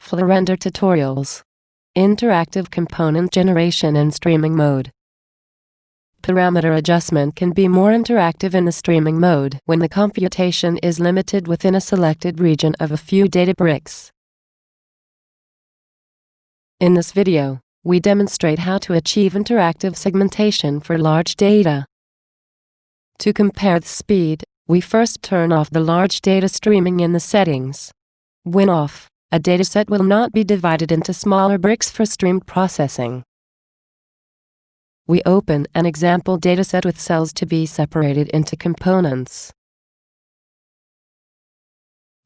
FluoRender tutorials. Interactive component generation in streaming mode. Parameter adjustment can be more interactive in the streaming mode when the computation is limited within a selected region of a few data bricks. In this video, we demonstrate how to achieve interactive segmentation for large data. To compare the speed, we first turn off the large data streaming in the settings. When off, a dataset will not be divided into smaller bricks for streamed processing. We open an example dataset with cells to be separated into components.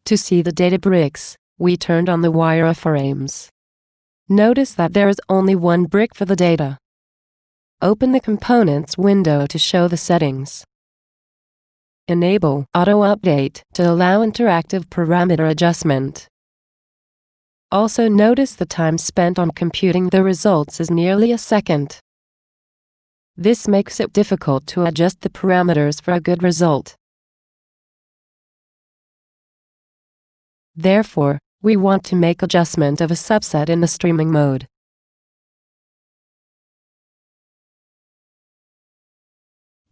To see the data bricks, we turned on the wireframes. Notice that there is only one brick for the data. Open the Components window to show the settings. Enable Auto Update to allow interactive parameter adjustment. Also notice the time spent on computing the results is nearly a second. This makes it difficult to adjust the parameters for a good result. Therefore, we want to make adjustment of a subset in the streaming mode.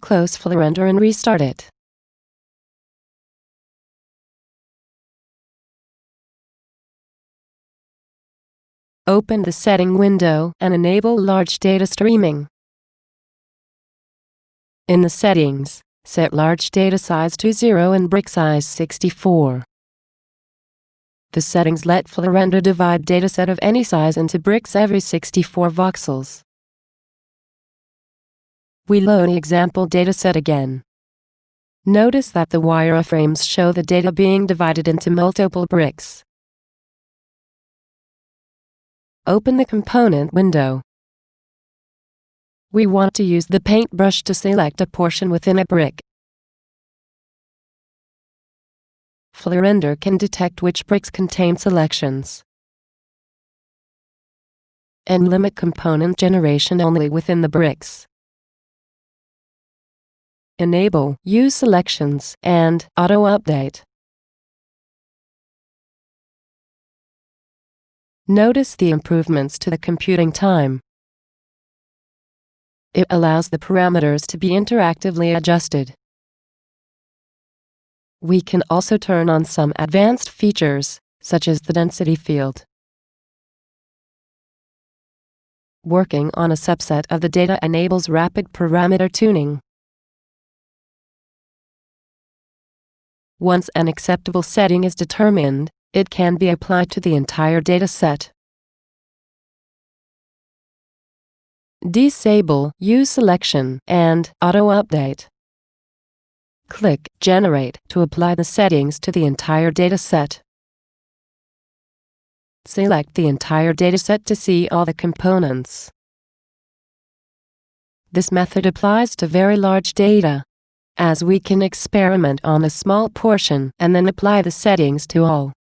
Close FluoRender and restart it. Open the setting window and enable large data streaming. In the settings, set large data size to 0 and brick size 64. The settings let FluoRender divide dataset of any size into bricks every 64 voxels. We load the example dataset again. Notice that the wireframes show the data being divided into multiple bricks. Open the Component window. We want to use the paintbrush to select a portion within a brick. FluoRender can detect which bricks contain selections and limit component generation only within the bricks. Enable Use Selections and Auto Update. Notice the improvements to the computing time. It allows the parameters to be interactively adjusted. We can also turn on some advanced features, such as the density field. Working on a subset of the data enables rapid parameter tuning. Once an acceptable setting is determined, it can be applied to the entire dataset. Disable Use Selection and Auto Update. Click Generate to apply the settings to the entire dataset. Select the entire dataset to see all the components. This method applies to very large data, as we can experiment on a small portion and then apply the settings to all.